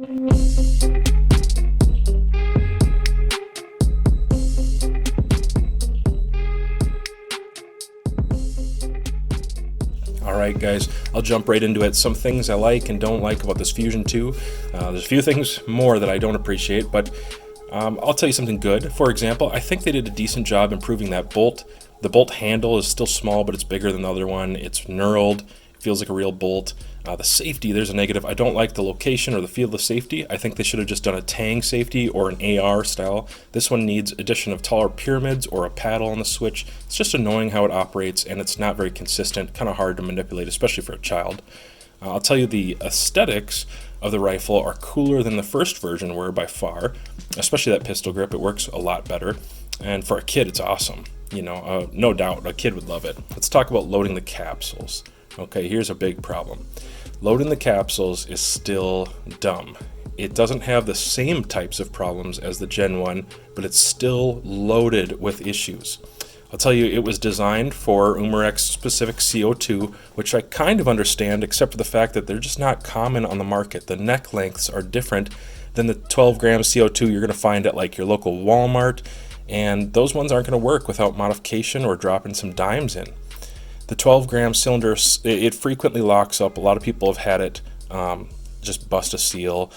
Alright guys, I'll jump right into it. Some things I like and don't like about this Fusion 2. There's a few things more that I don't appreciate, but I'll tell you something good. For example, I think they did a decent job improving that bolt. The bolt handle is still small, but it's bigger than the other one. It's knurled, it feels like a real bolt. The safety, there's a negative. I don't like the location or the feel of safety. I think they should have just done a tang safety or an AR style. This one needs addition of taller pyramids or a paddle on the switch. It's just annoying how it operates, and it's not very consistent, kind of hard to manipulate, especially for a child. I'll tell you the aesthetics of the rifle are cooler than the first version were by far, especially that pistol grip. It works a lot better, and for a kid it's awesome. You know, no doubt a kid would love it. Let's talk about loading the capsules. Okay, here's a big problem. Loading the capsules is still dumb. It doesn't have the same types of problems as the Gen 1, but it's still loaded with issues. I'll tell you, it was designed for Umarex specific CO2, which I kind of understand, except for the fact that they're just not common on the market. The neck lengths are different than the 12 gram CO2 you're going to find at like your local Walmart, and those ones aren't going to work without modification or dropping some dimes in. The 12 gram cylinder, it frequently locks up. A lot of people have had it just bust a seal.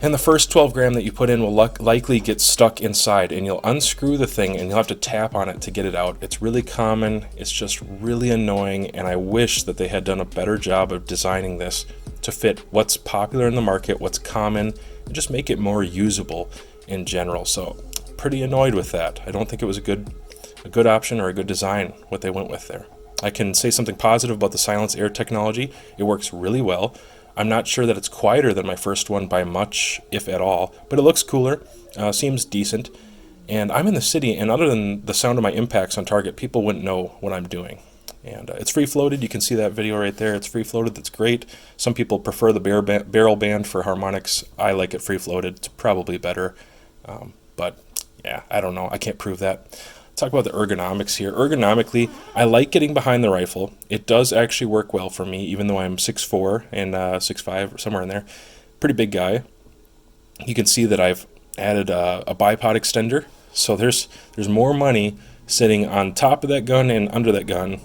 And the first 12 gram that you put in will likely get stuck inside, and you'll unscrew the thing and you'll have to tap on it to get it out. It's really common, it's just really annoying, and I wish that they had done a better job of designing this to fit what's popular in the market, what's common, and just make it more usable in general. So pretty annoyed with that. I don't think it was a good option or a good design what they went with there. I can say something positive about the silence air technology. It works really well. I'm not sure that it's quieter than my first one by much, if at all, but it looks cooler, seems decent, and I'm in the city, and other than the sound of my impacts on target, people wouldn't know what I'm doing. And it's free floated. You can see that video right there. It's free floated. That's great. Some people prefer the barrel band for harmonics. I like it free floated. It's probably better, but yeah, I don't know. I can't prove that. Talk about the ergonomics here. Ergonomically, I like getting behind the rifle. It does actually work well for me, even though I'm 6'4" and 6'5", somewhere in there. Pretty big guy. You can see that I've added a bipod extender, so there's more money sitting on top of that gun and under that gun,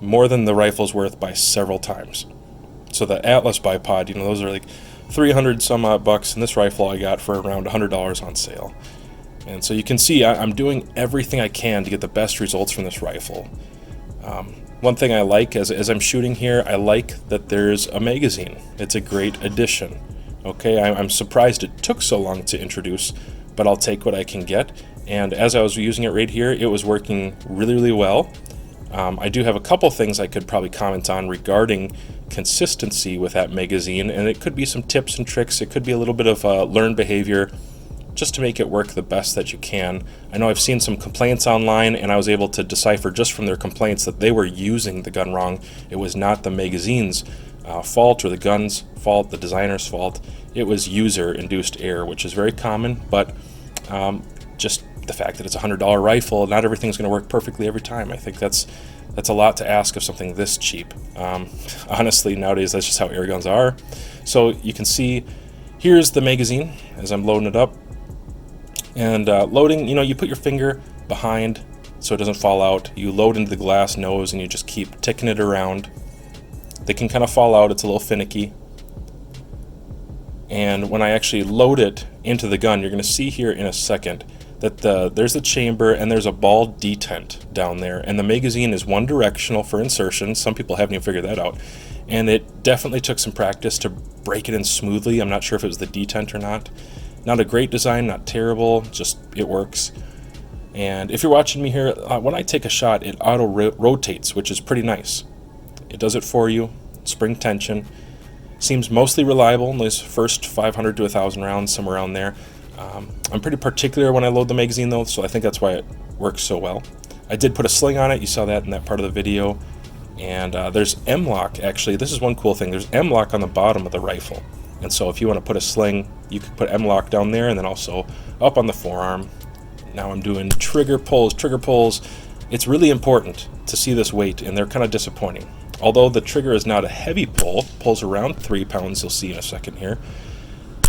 more than the rifle's worth by several times. So the Atlas bipod, you know, those are like 300 some odd bucks, and this rifle I got for around $100 on sale. And so you can see I'm doing everything I can to get the best results from this rifle. One thing I like as I'm shooting here, I like that there's a magazine. It's a great addition. Okay, I'm surprised it took so long to introduce, but I'll take what I can get. And as I was using it right here, it was working really, really well. I do have a couple things I could probably comment on regarding consistency with that magazine, and it could be some tips and tricks. It could be a little bit of learned behavior, just to make it work the best that you can. I know I've seen some complaints online, and I was able to decipher just from their complaints that they were using the gun wrong. It was not the magazine's fault or the gun's fault, the designer's fault. It was user-induced error, which is very common, but just the fact that it's a $100 rifle, not everything's going to work perfectly every time. I think that's a lot to ask of something this cheap. Honestly, nowadays that's just how air guns are. So you can see here's the magazine as I'm loading it up. And loading, you know, you put your finger behind so it doesn't fall out. You load into the glass nose and you just keep ticking it around. They can kind of fall out. It's a little finicky. And when I actually load it into the gun, you're going to see here in a second that there's a chamber and there's a ball detent down there. And the magazine is one directional for insertion. Some people haven't even figured that out. And it definitely took some practice to break it in smoothly. I'm not sure if it was the detent or not. Not a great design, not terrible, just it works. And if you're watching me here, when I take a shot, it auto-rotates, which is pretty nice. It does it for you, spring tension. Seems mostly reliable in those first 500 to 1,000 rounds, somewhere around there. I'm pretty particular when I load the magazine though, so I think that's why it works so well. I did put a sling on it, you saw that in that part of the video. And there's M-lock, actually. This is one cool thing. There's M-lock on the bottom of the rifle. And so if you want to put a sling, you could put M-lock down there and then also up on the forearm. Now I'm doing trigger pulls. It's really important to see this weight, and they're kind of disappointing. Although the trigger is not a heavy pull, pulls around 3 pounds, you'll see in a second here.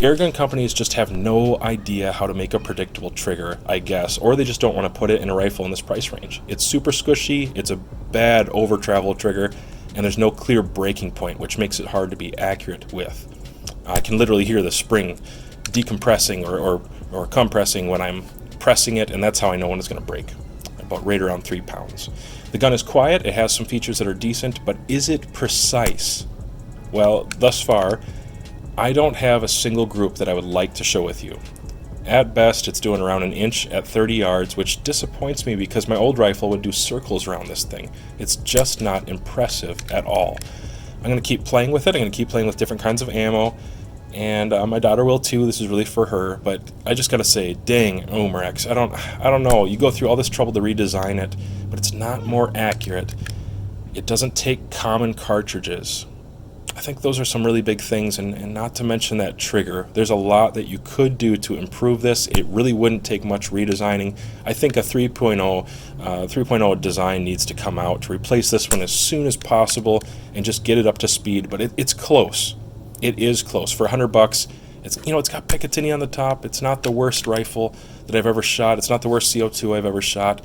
Airgun companies just have no idea how to make a predictable trigger, I guess, or they just don't want to put it in a rifle in this price range. It's super squishy, it's a bad over-travel trigger, and there's no clear breaking point, which makes it hard to be accurate with. I can literally hear the spring decompressing or compressing when I'm pressing it, and that's how I know when it's going to break, about right around 3 pounds. The gun is quiet, it has some features that are decent, but is it precise? Well, thus far, I don't have a single group that I would like to show with you. At best, it's doing around an inch at 30 yards, which disappoints me because my old rifle would do circles around this thing. It's just not impressive at all. I'm going to keep playing with it. I'm going to keep playing with different kinds of ammo, and my daughter will too. This is really for her, but I just got to say, dang, Umarex, I don't know. You go through all this trouble to redesign it, but it's not more accurate. It doesn't take common cartridges. I think those are some really big things, and not to mention that trigger. There's a lot that you could do to improve this. It really wouldn't take much redesigning. I think a 3.0 design needs to come out to replace this one as soon as possible and just get it up to speed, but it's close. It is close. For $100, it's got Picatinny on the top. It's not the worst rifle that I've ever shot. It's not the worst CO2 I've ever shot.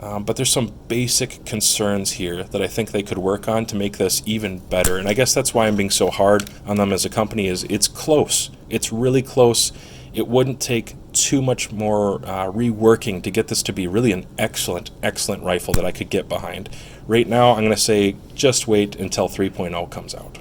But there's some basic concerns here that I think they could work on to make this even better. And I guess that's why I'm being so hard on them as a company, is it's close. It's really close. It wouldn't take too much more reworking to get this to be really an excellent, excellent rifle that I could get behind. Right now, I'm going to say just wait until 3.0 comes out.